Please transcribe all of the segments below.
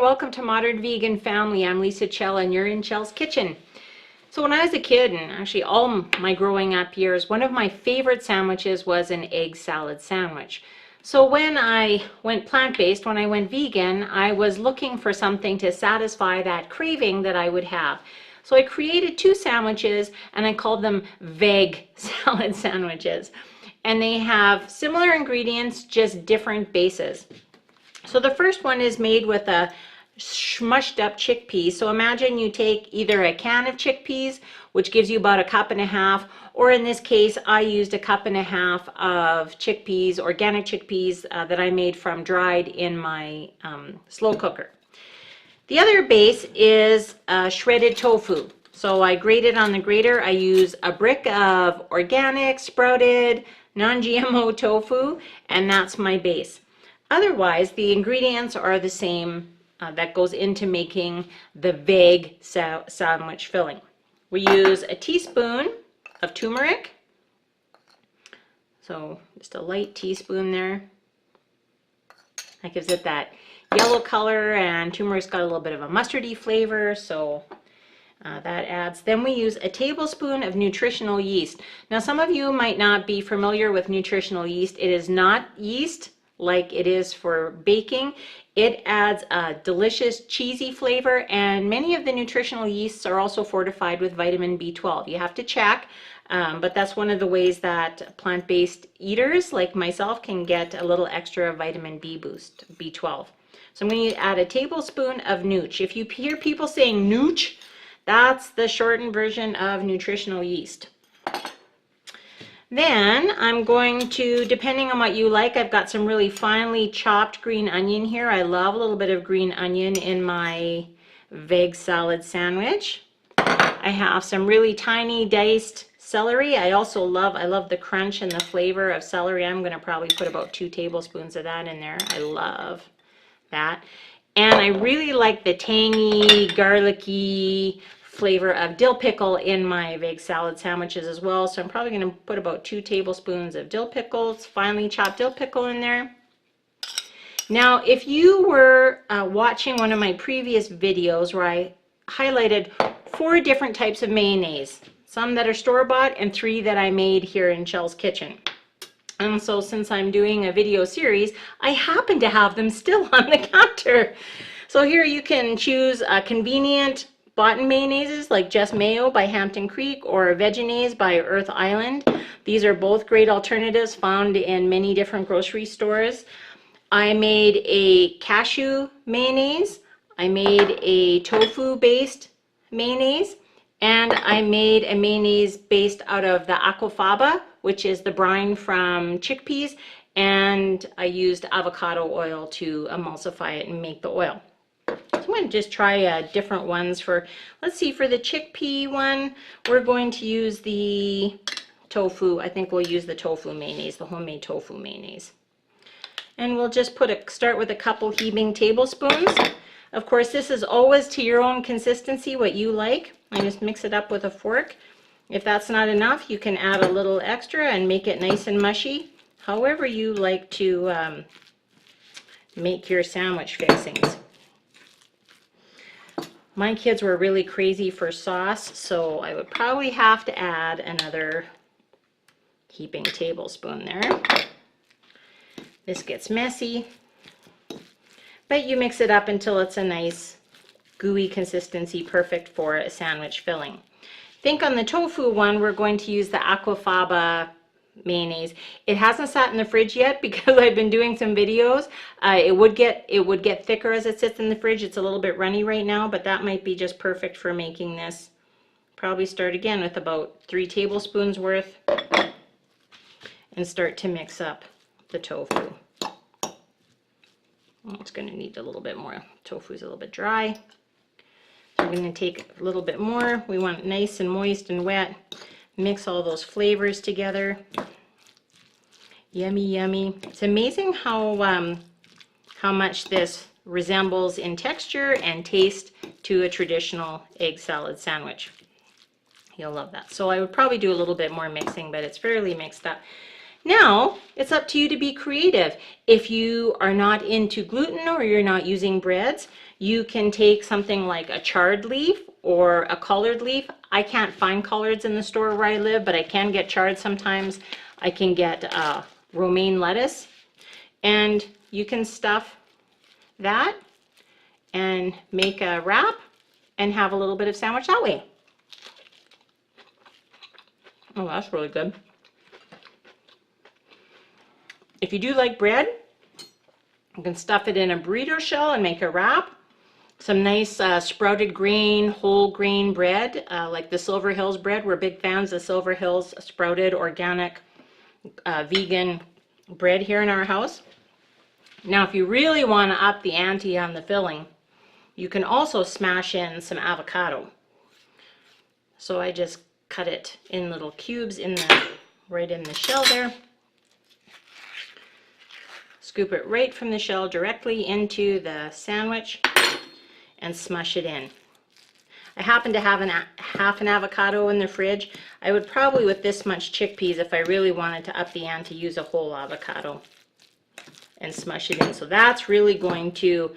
welcome to Modern Vegan Family. I'm Lisa Chell and you're in Chell's Kitchen. So when I was a kid, and actually all my growing up years, one of my favorite sandwiches was an egg salad sandwich. So when I went plant-based, when I went vegan, I was looking for something to satisfy that craving that I would have. So I created two sandwiches and I called them VEGG salad sandwiches. And they have similar ingredients, just different bases. So the first one is made with a smushed up chickpeas. So imagine you take either a can of chickpeas, which gives you about 1.5 cups, or in this case, I used 1.5 cups of chickpeas, organic chickpeas that I made from dried in my slow cooker. The other base is shredded tofu. So I grate it on the grater. I use a brick of organic, sprouted, non-GMO tofu, and that's my base. Otherwise, the ingredients are the same that goes into making the VEGG sandwich filling. We use a teaspoon of turmeric, so just a light teaspoon there. That gives it that yellow color, and turmeric's got a little bit of a mustardy flavor, so that adds. Then we use a tablespoon of nutritional yeast. Now some of you might not be familiar with nutritional yeast. It is not yeast like it is for baking. It adds a delicious cheesy flavor, and many of the nutritional yeasts are also fortified with vitamin B12. You have to check, but that's one of the ways that plant-based eaters like myself can get a little extra vitamin B boost, B12. So I'm going to add a tablespoon of nooch. If you hear people saying nooch, that's the shortened version of nutritional yeast. Then I'm going to, depending on what you like, I've got some really finely chopped green onion here. I love a little bit of green onion in my VEGG salad sandwich. I have some really tiny diced celery. I love the crunch and the flavor of celery. I'm going to probably put about 2 tablespoons of that in there. I love that. And I really like the tangy, garlicky flavor of dill pickle in my VEGG salad sandwiches as well. So I'm probably going to put about 2 tablespoons of dill pickles, finely chopped dill pickle in there. Now, if you were watching one of my previous videos where I highlighted 4 different types of mayonnaise, some that are store-bought and 3 that I made here in Chell's Kitchen. And so since I'm doing a video series, I happen to have them still on the counter. So here you can choose a convenient bought mayonnaises like Just Mayo by Hampton Creek or Vegenaise by Earth Island. These are both great alternatives found in many different grocery stores. I made a cashew mayonnaise, I made a tofu based mayonnaise, and I made a mayonnaise based out of the aquafaba, which is the brine from chickpeas, and I used avocado oil to emulsify it and make the oil. So I'm going to just try different ones for, let's see, for the chickpea one, we're going to use the tofu. I think we'll use the tofu mayonnaise, the homemade tofu mayonnaise. And we'll just start with a couple heaping tablespoons. Of course, this is always to your own consistency, what you like. I just mix it up with a fork. If that's not enough, you can add a little extra and make it nice and mushy. However you like to make your sandwich fixings. My kids were really crazy for sauce, so I would probably have to add another heaping tablespoon there. This gets messy, but you mix it up until it's a nice gooey consistency, perfect for a sandwich filling. I think on the tofu one, we're going to use the aquafaba mayonnaise. It hasn't sat in the fridge yet because I've been doing some videos. It would get thicker as it sits in the fridge. It's a little bit runny right now, but that might be just perfect for making this. Probably start again with about 3 tablespoons worth and start to mix up the tofu. It's going to need a little bit more. Tofu's a little bit dry. So we're going to take a little bit more. We want it nice and moist and wet. Mix all those flavors together. Yummy, yummy. It's amazing how much this resembles in texture and taste to a traditional egg salad sandwich. You'll love that. So I would probably do a little bit more mixing, but it's fairly mixed up. Now, it's up to you to be creative. If you are not into gluten or you're not using breads, you can take something like a charred leaf or a collared leaf. I can't find collards in the store where I live, but I can get charred sometimes. I can get romaine lettuce, and you can stuff that and make a wrap and have a little bit of sandwich that way. Oh, that's really good. If you do like bread, you can stuff it in a burrito shell and make a wrap. Some nice sprouted grain, whole grain bread, like the Silver Hills bread. We're big fans of Silver Hills sprouted, organic, vegan bread here in our house. Now, if you really want to up the ante on the filling, you can also smash in some avocado. So I just cut it in little cubes right in the shell there. Scoop it right from the shell directly into the sandwich and smush it in. I happen to have half an avocado in the fridge. I would probably, with this much chickpeas, if I really wanted to up the ante, use a whole avocado and smush it in. So that's really going to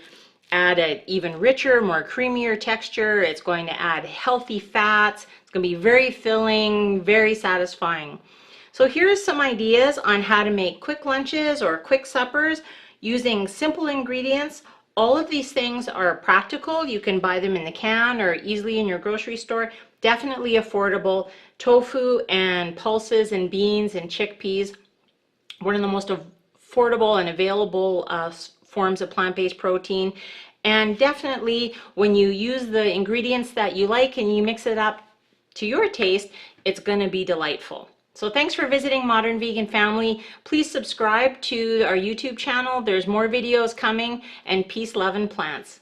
add an even richer, more creamier texture. It's going to add healthy fats. It's going to be very filling, very satisfying. So here's some ideas on how to make quick lunches or quick suppers using simple ingredients. All of these things are practical. You can buy them in the can or easily in your grocery store. Definitely affordable. Tofu and pulses and beans and chickpeas, one of the most affordable and available forms of plant-based protein. And definitely when you use the ingredients that you like and you mix it up to your taste, it's going to be delightful. So thanks for visiting Modern Vegan Family. Please subscribe to our YouTube channel. There's more videos coming, and peace, love, and plants.